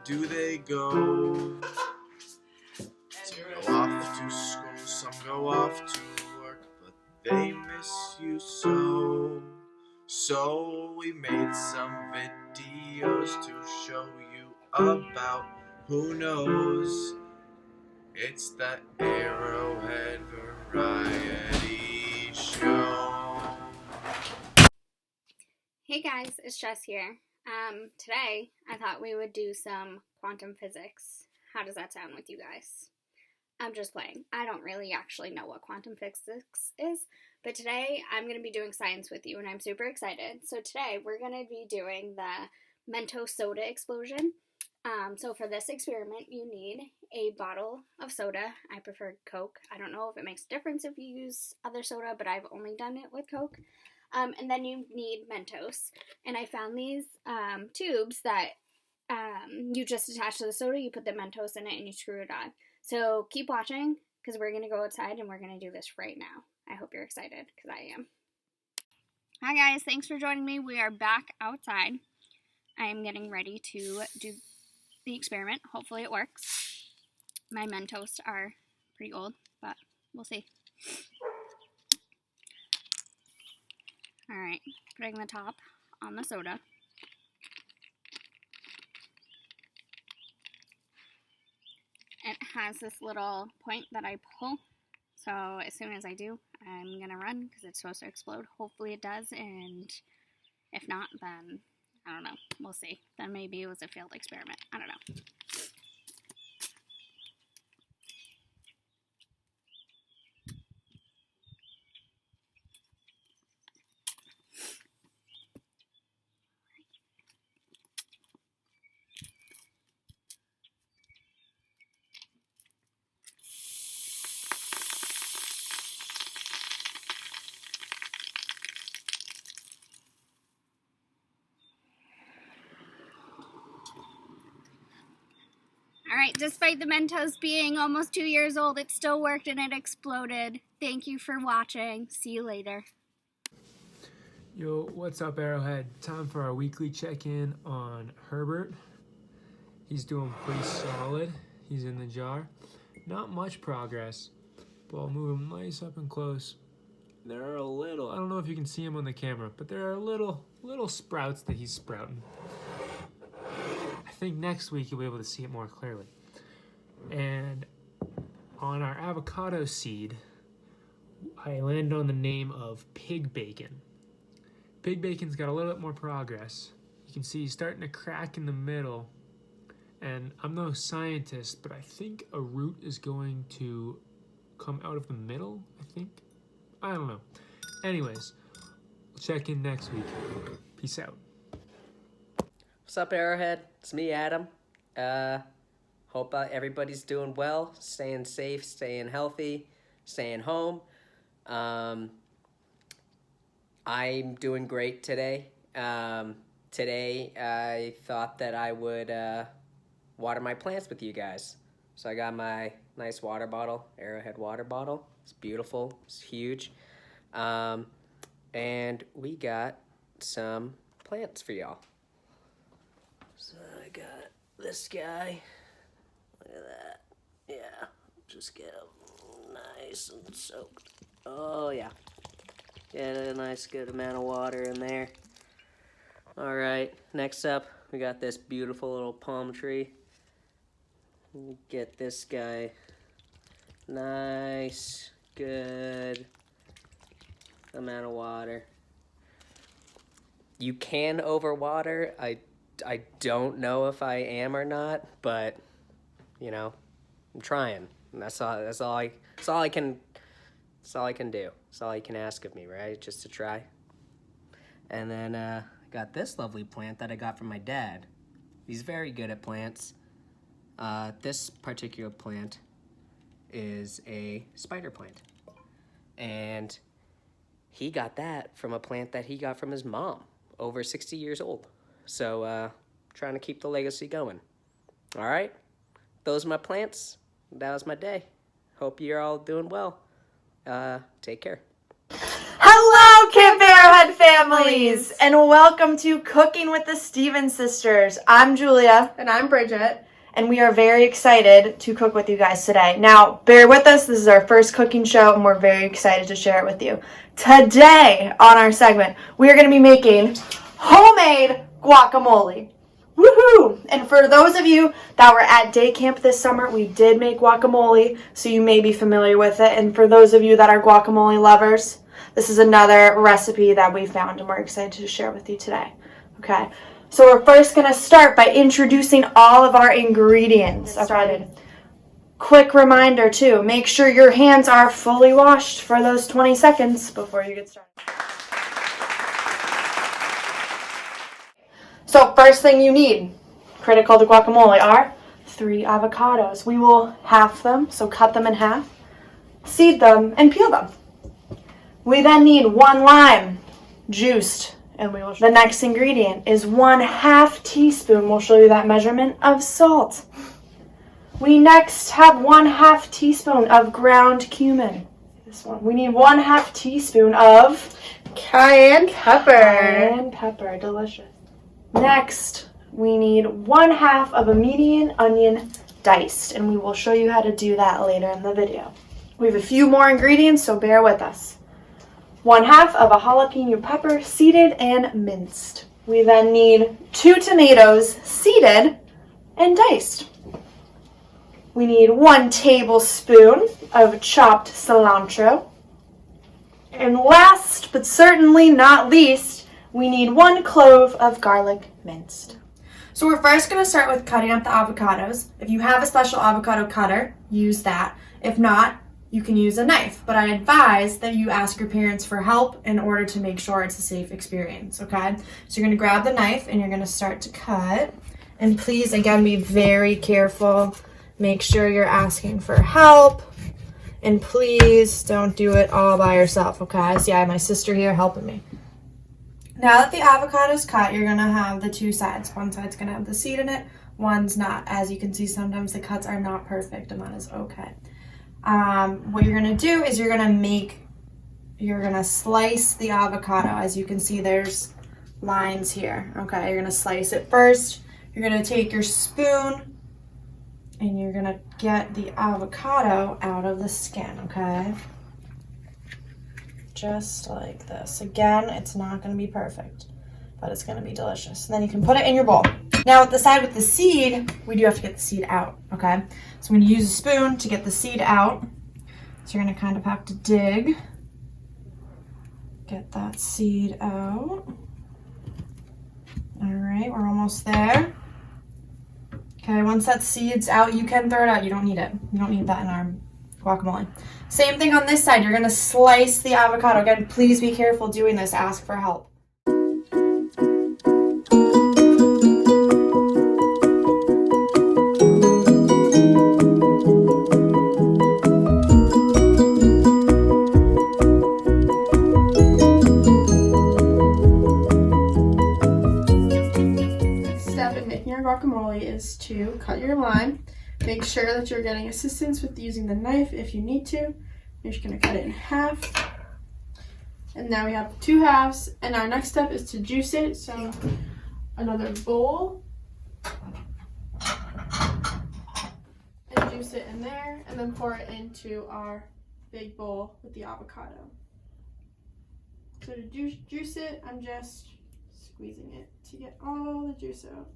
do they go? Some go off to school, some go off to work, but they miss you so. So we made some videos to show you about who knows. It's the Arrowhead Variety Show. Hey guys, it's Jess here. Today I thought we would do some quantum physics. How does that sound with you guys? I'm just playing. I don't really actually know what quantum physics is, but today I'm going to be doing science with you and I'm super excited. So today we're going to be doing the Mentos soda explosion. So for this experiment you need a bottle of soda. I prefer Coke. I don't know if it makes a difference if you use other soda, but I've only done it with Coke. And then you need Mentos. And I found these tubes that you just attach to the soda, you put the Mentos in it, and you screw it on. So keep watching, because we're going to go outside, and we're going to do this right now. I hope you're excited, because I am. Hi guys, thanks for joining me. We are back outside. I am getting ready to do the experiment. Hopefully it works. My Mentos are pretty old, but we'll see. Alright, putting the top on the soda. It has this little point that I pull, so as soon as I do, I'm gonna run because it's supposed to explode. Hopefully it does, and if not, then I don't know. We'll see. Then maybe it was a failed experiment. I don't know. Alright, despite the Mentos being almost 2 years old, it still worked and it exploded. Thank you for watching. See you later. Yo, what's up, Arrowhead? Time for our weekly check-in on Herbert. He's doing pretty solid. He's in the jar. Not much progress. Ball moving nice up and close. There are a little, I don't know if you can see him on the camera, but there are little sprouts that he's sprouting. I think next week you'll be able to see it more clearly. And on our avocado seed, I landed on the name of pig bacon. Pig bacon's got a little bit more progress. You can see he's starting to crack in the middle. And I'm no scientist, but I think a root is going to come out of the middle, I think. I don't know. Anyways, we'll check in next week. Peace out. What's up, Arrowhead? It's me, Adam. Hope everybody's doing well, staying safe, staying healthy, staying home. I'm doing great today. Today I thought that I would water my plants with you guys. So I got my nice water bottle, Arrowhead water bottle. It's beautiful, it's huge. And we got some plants for y'all. So I got this guy. Look at that. Yeah, just get him nice and soaked. Oh yeah. Get a nice good amount of water in there. Alright, next up we got this beautiful little palm tree. Get this guy nice, good amount of water. You can overwater. I don't know if I am or not, but you know, I'm trying. And that's all I can do. That's all you can ask of me, right? Just to try. And then I got this lovely plant that I got from my dad. He's very good at plants. This particular plant is a spider plant. And he got that from a plant that he got from his mom, over 60 years old. So, trying to keep the legacy going. All right? Those are my plants. That was my day. Hope you're all doing well. Take care. Hello, Kid Bear! Arrowhead families, and welcome to Cooking with the Stevens Sisters. I'm Julia. And I'm Bridget. And we are very excited to cook with you guys today. Now, bear with us. This is our first cooking show, and we're very excited to share it with you. Today, on our segment, we are going to be making homemade guacamole. Woohoo! And for those of you that were at day camp this summer, we did make guacamole, so you may be familiar with it. And for those of you that are guacamole lovers, this is another recipe that we found, and we're excited to share with you today. Okay, so we're first going to start by introducing all of our ingredients. Okay. Quick reminder, too, make sure your hands are fully washed for those 20 seconds before you get started. So first thing you need, critical to guacamole, are 3 avocados. We will half them, so cut them in half, seed them, and peel them. We then need 1 lime, juiced, and the next ingredient is 1/2 teaspoon, we'll show you that measurement, of salt. We next have 1/2 teaspoon of ground cumin. This one. We need 1/2 teaspoon of Cayenne pepper. Cayenne pepper, delicious. Next, we need 1/2 of a medium onion diced, and we will show you how to do that later in the video. We have a few more ingredients, so bear with us. 1/2 of a jalapeno pepper, seeded and minced. We then need 2 tomatoes, seeded and diced. We need 1 tablespoon of chopped cilantro. And last, but certainly not least, we need 1 clove of garlic minced. So we're first going to start with cutting up the avocados. If you have a special avocado cutter, use that. If not, you can use a knife. But I advise that you ask your parents for help in order to make sure it's a safe experience, okay? So you're going to grab the knife and you're going to start to cut. And please, again, be very careful. Make sure you're asking for help. And please don't do it all by yourself, okay? So I have my sister here helping me. Now that the avocado's cut, you're going to have the 2 sides. One side's going to have the seed in it, one's not. As you can see, sometimes the cuts are not perfect, and that is okay. What you're going to do is you're going to slice the avocado. As you can see, there's lines here. Okay, you're going to slice it first. You're going to take your spoon, and you're going to get the avocado out of the skin, okay? Just like this. Again, it's not going to be perfect, but it's going to be delicious. And then you can put it in your bowl. Now, with the side with the seed, we do have to get the seed out, okay? So I'm going to use a spoon to get the seed out. So you're going to kind of have to dig. Get that seed out. All right, we're almost there. Okay, once that seed's out, you can throw it out. You don't need it. You don't need that in our guacamole. Same thing on this side. You're going to slice the avocado. Again, please be careful doing this. Ask for help. Next step in making your guacamole is to cut your lime. Make sure that you're getting assistance with using the knife if you need to. You're just going to cut it in half. And now we have 2 halves. And our next step is to juice it. So another bowl. And juice it in there. And then pour it into our big bowl with the avocado. So to juice it, I'm just squeezing it to get all the juice out.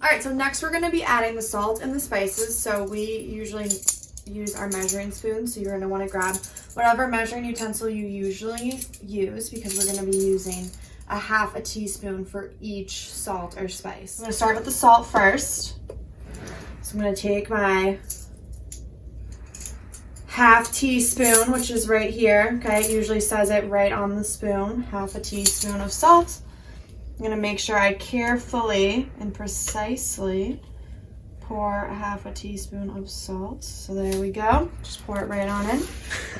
Alright, so next we're going to be adding the salt and the spices. So we usually use our measuring spoon. So you're going to want to grab whatever measuring utensil you usually use, because we're going to be using 1/2 teaspoon for each salt or spice. I'm going to start with the salt first. So I'm going to take my 1/2 teaspoon, which is right here. Okay, it usually says it right on the spoon. 1/2 teaspoon of salt. I'm going to make sure I carefully and precisely pour 1/2 teaspoon of salt. So there we go. Just pour it right on in.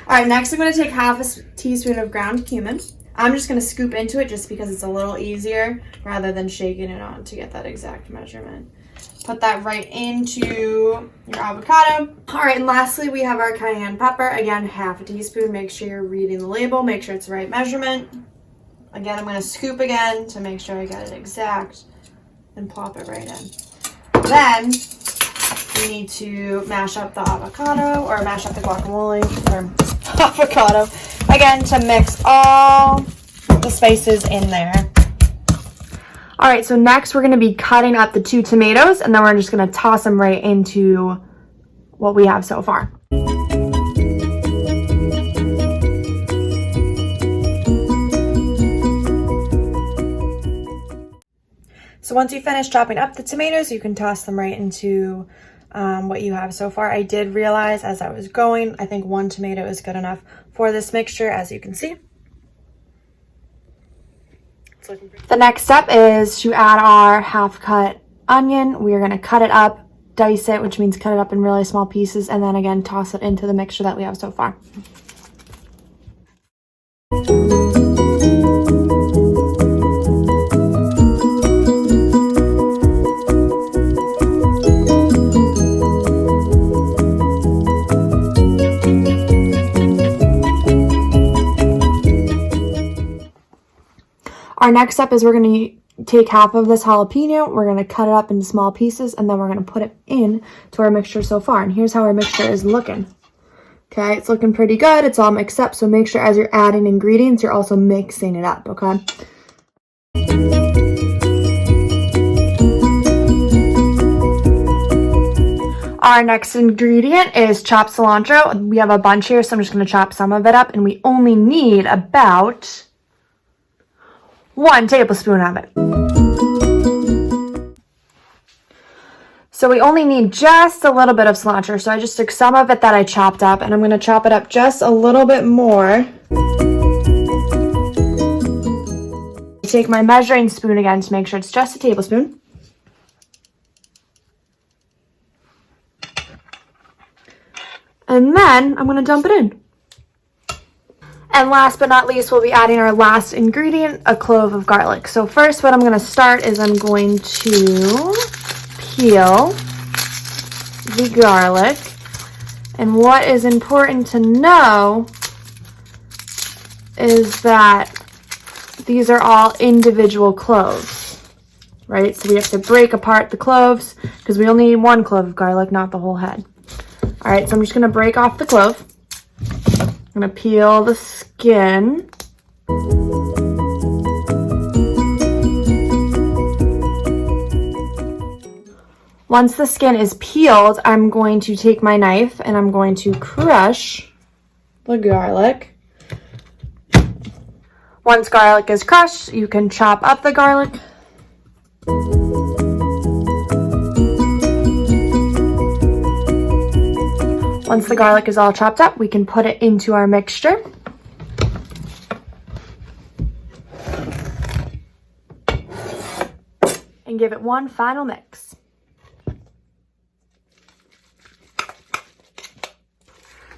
All right, next I'm going to take 1/2 teaspoon of ground cumin. I'm just going to scoop into it just because it's a little easier rather than shaking it on to get that exact measurement. Put that right into your avocado. All right, and lastly, we have our cayenne pepper. Again, half a teaspoon. Make sure you're reading the label. Make sure it's the right measurement. Again, I'm gonna scoop again to make sure I get it exact and plop it right in. Then we need to mash up the avocado, or mash up the guacamole, or avocado, again, to mix all the spices in there. All right, so next we're gonna be cutting up the 2 tomatoes, and then we're just gonna toss them right into what we have so far. So once you finish chopping up the tomatoes, you can toss them right into what you have so far. I did realize as I was going, I think 1 tomato is good enough for this mixture, as you can see. The next step is to add our half-cut onion. We are going to cut it up, dice it, which means cut it up in really small pieces, and then again toss it into the mixture that we have so far. Our next step is we're going to take half of this jalapeno, we're going to cut it up into small pieces, and then we're going to put it in to our mixture so far. And here's how our mixture is looking. Okay, it's looking pretty good. It's all mixed up, so make sure as you're adding ingredients, you're also mixing it up, okay? Our next ingredient is chopped cilantro. We have a bunch here, so I'm just going to chop some of it up, and we only need about 1 tablespoon of it. So we only need just a little bit of cilantro. So I just took some of it that I chopped up, and I'm going to chop it up just a little bit more. Take my measuring spoon again to make sure it's just a tablespoon. And then I'm going to dump it in. And last but not least, we'll be adding our last ingredient, a clove of garlic. So first, what I'm going to start is I'm going to peel the garlic. And what is important to know is that these are all individual cloves, right? So we have to break apart the cloves because we only need 1 clove of garlic, not the whole head. All right, so I'm just going to break off the clove. I'm going to peel the skin. Once the skin is peeled, I'm going to take my knife and I'm going to crush the garlic. Once garlic is crushed, you can chop up the garlic. Once the garlic is all chopped up, we can put it into our mixture. And give it one final mix.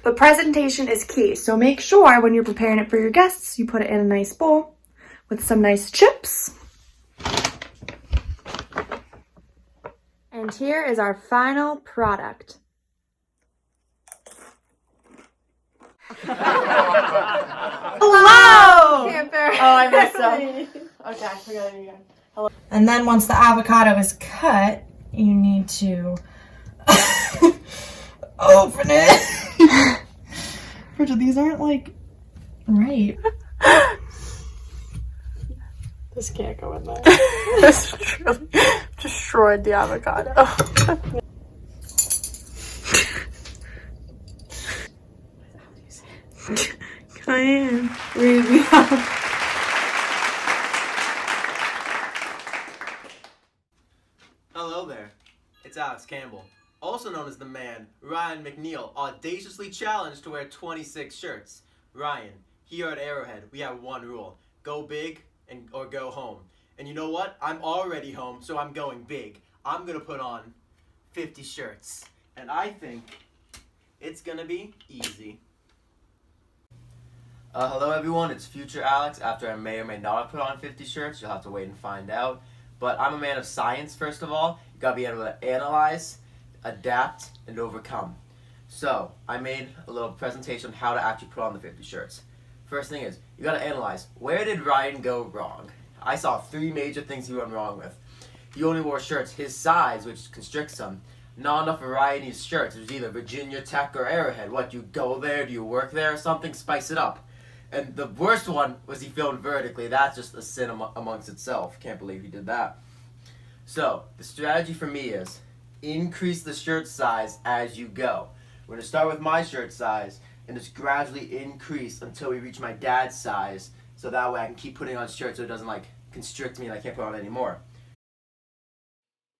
But presentation is key, so make sure when you're preparing it for your guests, you put it in a nice bowl with some nice chips. And here is our final product. Hello! Camper. Oh, I missed some. Okay, we got it again. Hello. And then once the avocado is cut, you need to open it. Bridget, these aren't like right. This can't go in there. This really destroyed the avocado. Cayenne. Read me out. Hello there, it's Alex Campbell, also known as the man Ryan McNeil, audaciously challenged to wear 26 shirts. Ryan, here at Arrowhead, we have one rule: go big or go home. And you know what? I'm already home, so I'm going big. I'm gonna put on 50 shirts, and I think it's gonna be easy. Hello everyone, it's future Alex. After I may or may not have put on 50 shirts, you'll have to wait and find out. But I'm a man of science, first of all. You gotta be able to analyze, adapt, and overcome. So, I made a little presentation on how to actually put on the 50 shirts. First thing is, you gotta analyze, where did Ryan go wrong? I saw 3 major things he went wrong with. He only wore shirts his size, which constricts him. Not enough variety of shirts. It was either Virginia Tech or Arrowhead. What, do you go there? Do you work there or something? Spice it up. And the worst one was he filmed vertically. That's just a sin amongst itself. Can't believe he did that. So, the strategy for me is increase the shirt size as you go. We're going to start with my shirt size and just gradually increase until we reach my dad's size. So that way I can keep putting on shirts so it doesn't like constrict me and I can't put on anymore.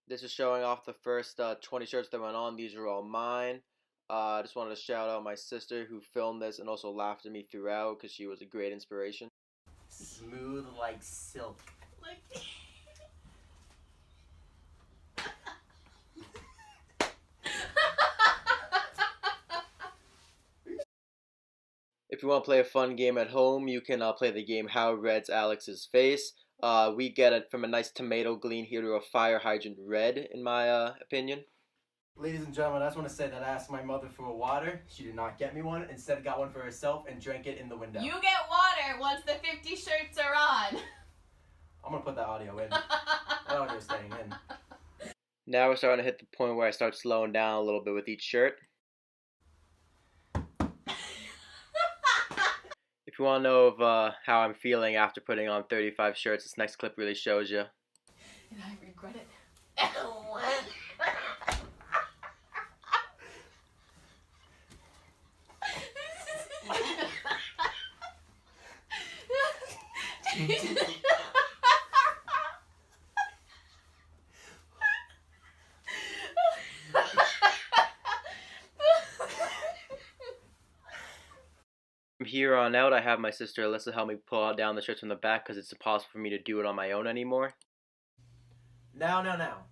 This is showing off the first 20 shirts that went on. These are all mine. I just wanted to shout out my sister who filmed this and also laughed at me throughout because she was a great inspiration. Smooth like silk. Like If you want to play a fun game at home, you can play the game How Red's Alex's Face. We get it from a nice tomato green here to a fire hydrant red, in my opinion. Ladies and gentlemen, I just want to say that I asked my mother for a water. She did not get me one. Instead, got one for herself and drank it in the window. You get water once the 50 shirts are on. I'm going to put that audio in. That audio's staying in. Now we're starting to hit the point where I start slowing down a little bit with each shirt. If you want to know of how I'm feeling after putting on 35 shirts, this next clip really shows you. And I regret it. From here on out, I have my sister Alyssa help me pull out down the shirts from the back because it's impossible for me to do it on my own anymore. Now,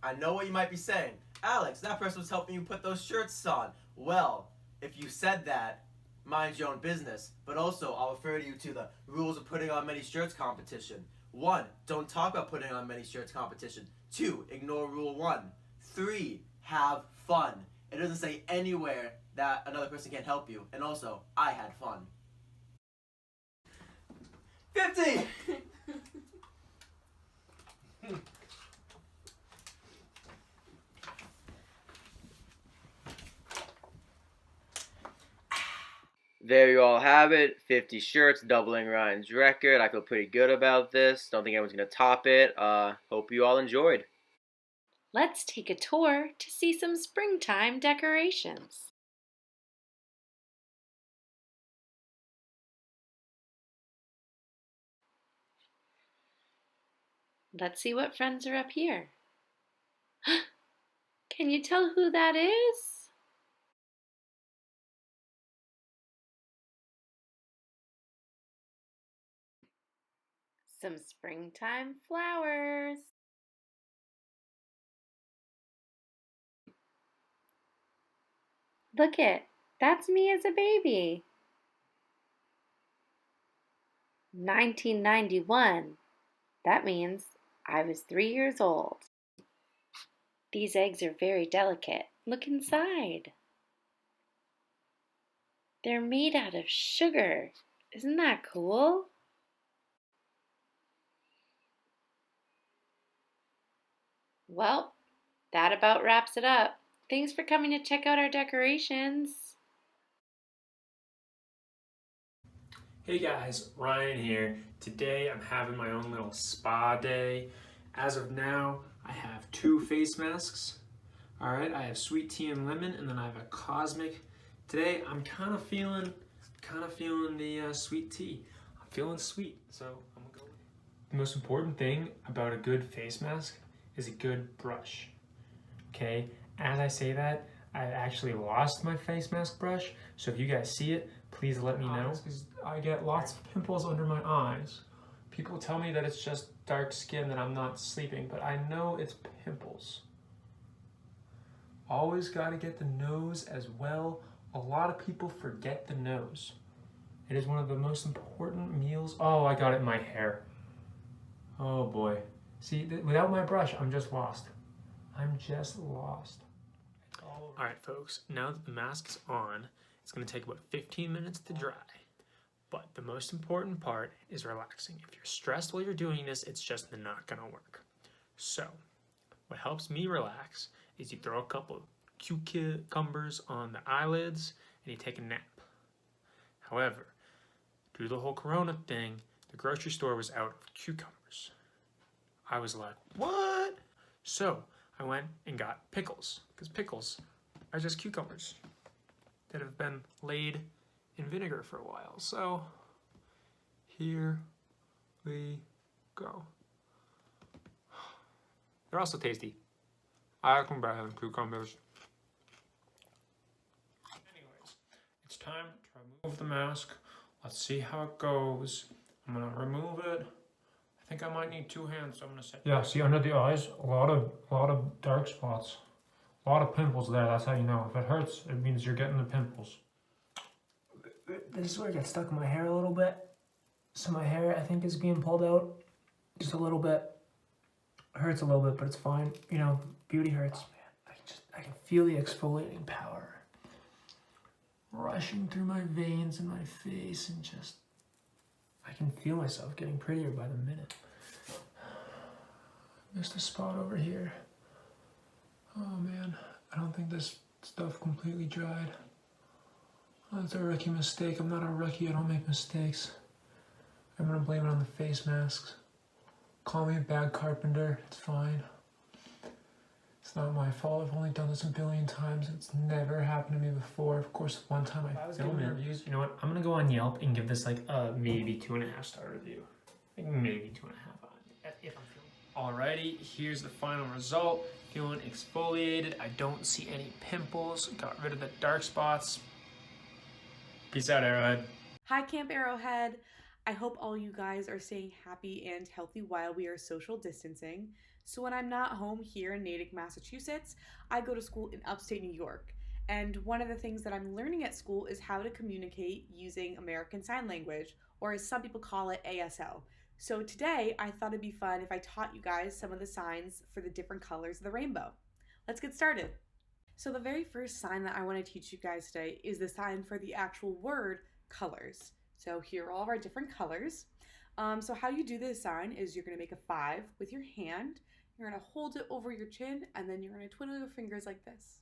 I know what you might be saying. Alex, that person was helping you put those shirts on. Well, if you said that, mind your own business. But also, I'll refer you to the rules of putting on many shirts competition. 1, don't talk about putting on many shirts competition. 2, ignore rule 1. 3, have fun. It doesn't say anywhere that another person can't help you. And also, I had fun. 50! There you all have it, 50 shirts, doubling Ryan's record. I feel pretty good about this. Don't think anyone's going to top it. Hope you all enjoyed. Let's take a tour to see some springtime decorations. Let's see what friends are up here. Can you tell who that is? Some springtime flowers. Look it, that's me as a baby. 1991. That means I was 3 years old. These eggs are very delicate. Look inside. They're made out of sugar. Isn't that cool? Well, that about wraps it up. Thanks for coming to check out our decorations. Hey guys, Ryan here. Today I'm having my own little spa day. As of now, I have 2 face masks. Alright, I have sweet tea and lemon, and then I have a cosmic. Today I'm kind of feeling the sweet tea. I'm feeling sweet, so I'm gonna go with it. The most important thing about a good face mask is a good brush. Okay, as I say that, I actually lost my face mask brush, so if you guys see it, please let me know, because I get lots of pimples under my eyes. People tell me that it's just dark skin, that I'm not sleeping, but I know it's pimples. Always gotta get the nose as well. A lot of people forget the nose. It is one of the most important meals. Oh, I got it in my hair. Oh boy. See, without my brush, I'm just lost. I'm just lost. All right, folks, now that the mask is on, it's going to take about 15 minutes to dry. But the most important part is relaxing. If you're stressed while you're doing this, it's just not going to work. So, what helps me relax is you throw a couple of cucumbers on the eyelids and you take a nap. However, due to the whole corona thing, the grocery store was out of cucumbers. I was like, what? So I went and got pickles, because pickles are just cucumbers that have been laid in vinegar for a while. So here we go. They're also tasty. I like them better than cucumbers. Anyways, it's time to remove the mask. Let's see how it goes. I'm gonna remove it. I think I might need 2 hands, so I'm gonna set. Yeah, see under the eyes, a lot of dark spots, a lot of pimples there. That's how you know. If it hurts, it means you're getting the pimples. This is where it gets stuck in my hair a little bit. So my hair, I think, is being pulled out just a little bit. It hurts a little bit, but it's fine. You know, beauty hurts. Oh, man, I can feel the exfoliating power rushing through my veins and my face, and just I can feel myself getting prettier by the minute. Missed a spot over here. Oh man, I don't think this stuff completely dried. Oh, that's a rookie mistake. I'm not a rookie, I don't make mistakes. I'm gonna blame it on the face masks. Call me a bad carpenter, it's fine. It's not my fault. I've only done this a billion times. It's never happened to me before. Of course, one time I filmed reviews. You know what? I'm gonna go on Yelp and give this like a maybe 2.5 star review. Like maybe 2.5 on it, if I'm feeling. Alrighty, here's the final result. Feeling exfoliated. I don't see any pimples. Got rid of the dark spots. Peace out, Arrowhead. Hi, Camp Arrowhead. I hope all you guys are staying happy and healthy while we are social distancing. So when I'm not home here in Natick, Massachusetts, I go to school in upstate New York. And one of the things that I'm learning at school is how to communicate using American Sign Language, or as some people call it, ASL. So today, I thought it'd be fun if I taught you guys some of the signs for the different colors of the rainbow. Let's get started. So the very first sign that I want to teach you guys today is the sign for the actual word colors. So here are all of our different colors. So how you do this sign is you're going to make a 5 with your hand. You're going to hold it over your chin, and then you're going to twiddle your fingers like this.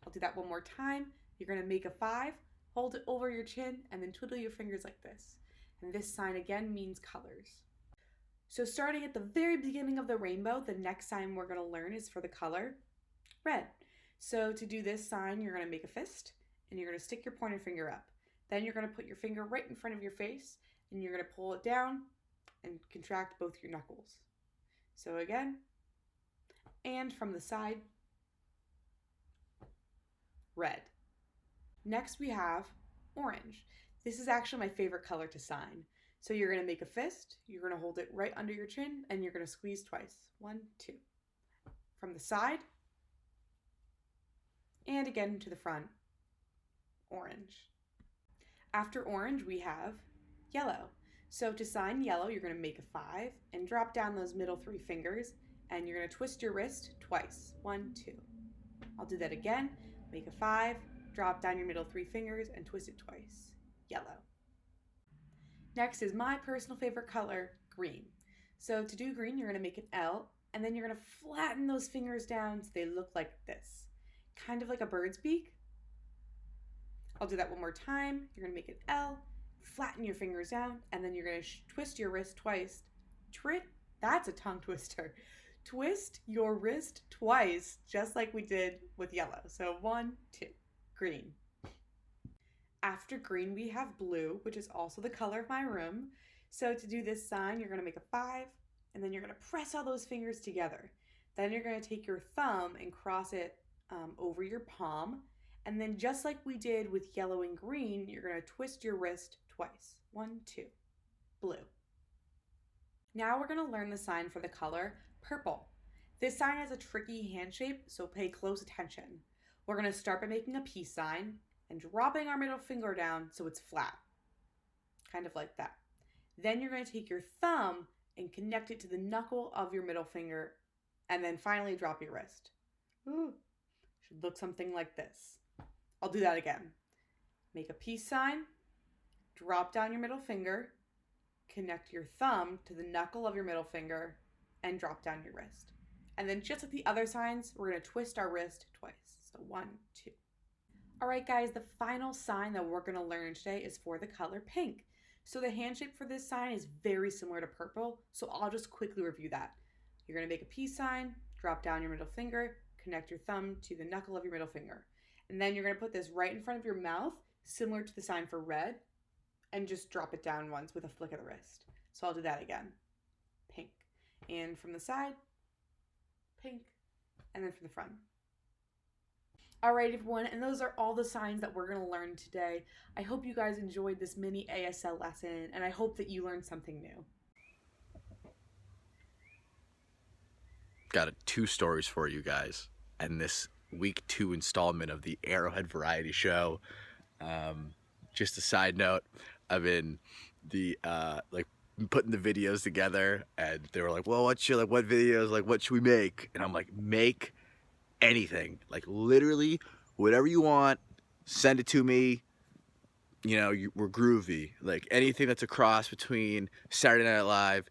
I'll do that one more time. You're going to make a 5, hold it over your chin, and then twiddle your fingers like this. And this sign again means colors. So starting at the very beginning of the rainbow, the next sign we're going to learn is for the color red. So to do this sign, you're going to make a fist, and you're going to stick your pointer finger up. Then you're going to put your finger right in front of your face, and you're going to pull it down and contract both your knuckles. So again, and from the side, red. Next we have orange. This is actually my favorite color to sign. So you're going to make a fist, you're going to hold it right under your chin, and you're going to squeeze twice. 1, 2. From the side, and again to the front, orange. After orange, we have yellow. So to sign yellow, you're going to make a 5 and drop down those middle 3 fingers, and you're going to twist your wrist twice. 1, 2. I'll do that again. Make a 5, drop down your middle 3 fingers, and twist it twice. Yellow. Next is my personal favorite color, green. So to do green, you're going to make an L, and then you're going to flatten those fingers down so they look like this. Kind of like a bird's beak. I'll do that one more time. You're going to make an L, flatten your fingers down, and then you're going to twist your wrist twice. That's a tongue twister. Twist your wrist twice, just like we did with yellow. So 1, 2, green. After green, we have blue, which is also the color of my room. So to do this sign, you're going to make a 5, and then you're going to press all those fingers together. Then you're going to take your thumb and cross it over your palm. And then just like we did with yellow and green, you're going to twist your wrist twice. 1, 2, blue. Now we're going to learn the sign for the color purple. This sign has a tricky hand shape, so pay close attention. We're going to start by making a peace sign and dropping our middle finger down so it's flat. Kind of like that. Then you're going to take your thumb and connect it to the knuckle of your middle finger, and then finally drop your wrist. Ooh, should look something like this. I'll do that again. Make a peace sign, drop down your middle finger, connect your thumb to the knuckle of your middle finger, and drop down your wrist. And then just like the other signs, we're going to twist our wrist twice. So 1, 2. All right, guys, the final sign that we're going to learn today is for the color pink. So the hand shape for this sign is very similar to purple, so I'll just quickly review that. You're going to make a peace sign, drop down your middle finger, connect your thumb to the knuckle of your middle finger. And then you're going to put this right in front of your mouth, similar to the sign for red, and just drop it down once with a flick of the wrist. So I'll do that again. Pink. And from the side, pink. And then from the front. All right, everyone, and those are all the signs that we're going to learn today. I hope you guys enjoyed this mini ASL lesson, and I hope that you learned something new. Got 2 stories for you guys, and this week 2 installment of the Arrowhead Variety Show. Just a side note, I've been putting the videos together, and they were like, "Well, what videos? Like, what should we make?" And I'm like, "Make anything, like literally whatever you want. Send it to me. You know, we're groovy. Like anything that's a cross between Saturday Night Live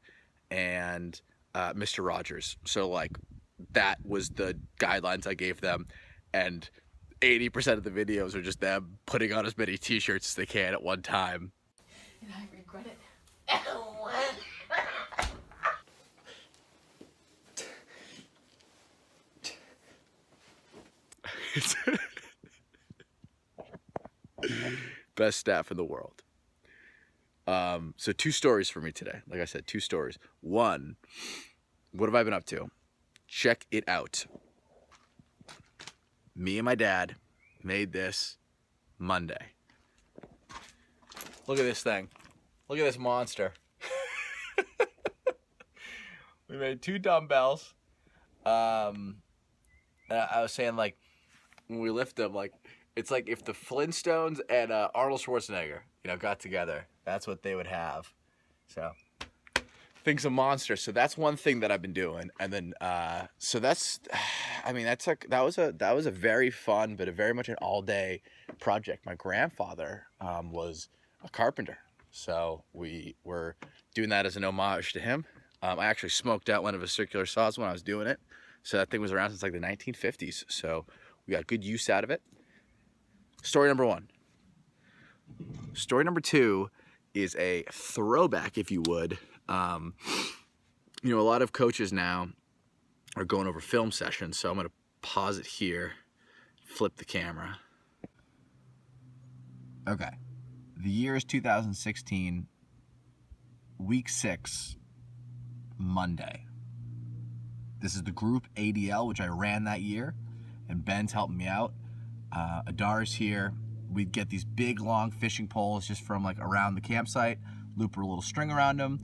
and Mr. Rogers." So like that was the guidelines I gave them, and 80% of the videos are just them putting on as many t-shirts as they can at one time. And I regret it. Best staff in the world. So 2 stories for me today. Like I said, 2 stories. 1, what have I been up to? Check it out. Me and my dad made this Monday. Look at this thing. Look at this monster. We made 2 dumbbells. And I was saying, like, when we lift them, like, it's like if the Flintstones and Arnold Schwarzenegger, got together. That's what they would have. So, thing's a monster. So that's one thing that I've been doing. And then, so that's, that was a very fun, but a very much an all-day project. My grandfather was a carpenter. So we were doing that as an homage to him. I actually smoked out one of his circular saws when I was doing it. So that thing was around since like the 1950s. So we got good use out of it. Story number 1. Story number 2 is a throwback, if you would. A lot of coaches now are going over film sessions. So I'm going to pause it here, flip the camera. Okay. The year is 2016, week 6, Monday. This is the group ADL, which I ran that year, and Ben's helping me out. Adar's here. We'd get these big, long fishing poles just from like around the campsite, loop a little string around them,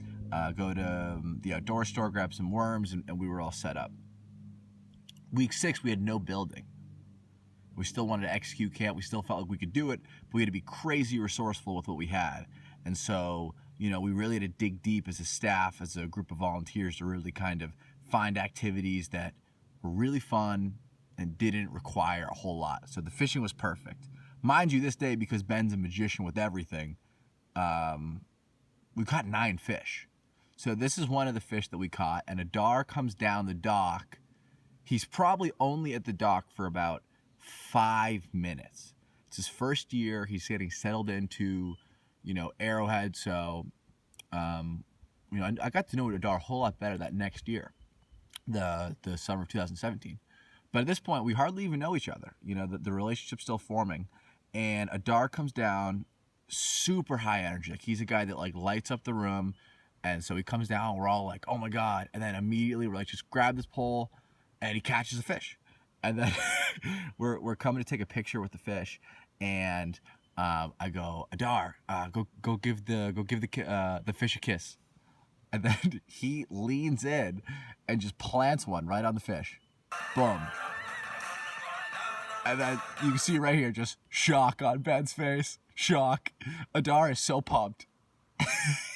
go to the outdoor store, grab some worms, and we were all set up. Week 6, we had no building. We still wanted to execute camp. We still felt like we could do it, but we had to be crazy resourceful with what we had. And so, we really had to dig deep as a staff, as a group of volunteers, to really kind of find activities that were really fun and didn't require a whole lot. So the fishing was perfect. Mind you, this day, because Ben's a magician with everything, we caught 9 fish. So this is one of the fish that we caught, and Adar comes down the dock. He's probably only at the dock for about 5 minutes. It's his first year. He's getting settled into, Arrowhead. So, I got to know Adar a whole lot better that next year, the summer of 2017. But at this point, we hardly even know each other. The relationship's still forming. And Adar comes down, super high energy. Like, he's a guy that, like, lights up the room. And so he comes down, we're all like, oh my God. And then immediately we're like, just grab this pole, and he catches a fish. And then we're coming to take a picture with the fish. And I go, Adar, go give the fish a kiss. And then he leans in and just plants one right on the fish. Boom. And then you can see right here, just shock on Ben's face. Shock. Adar is so pumped.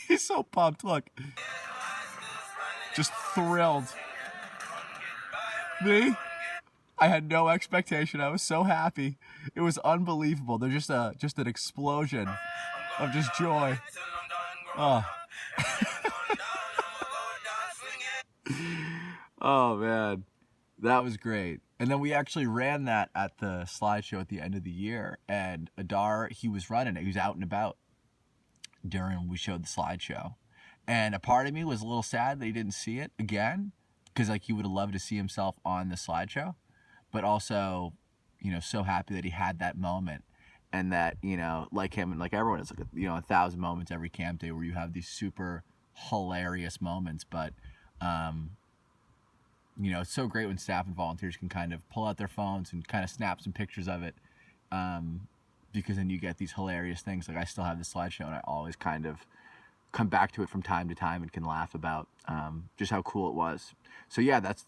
He's so pumped. Look. Just thrilled. Me? I had no expectation. I was so happy. It was unbelievable. There's just an explosion of just joy. Oh. Oh man, that was great. And then we actually ran that at the slideshow at the end of the year. And Adar, he was running it. He was out and about during we showed the slideshow. And a part of me was a little sad that he didn't see it again, because like he would have loved to see himself on the slideshow, but also, you know, so happy that he had that moment, and that, you know, like him and like everyone, it's like, you know, 1,000 moments every camp day where you have these super hilarious moments. But you know, it's so great when staff and volunteers can kind of pull out their phones and kind of snap some pictures of it, because then you get these hilarious things. Like I still have the slideshow, and I always kind of come back to it from time to time and can laugh about just how cool it was. So yeah, that's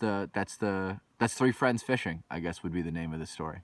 Three Friends Fishing, I guess would be the name of the story.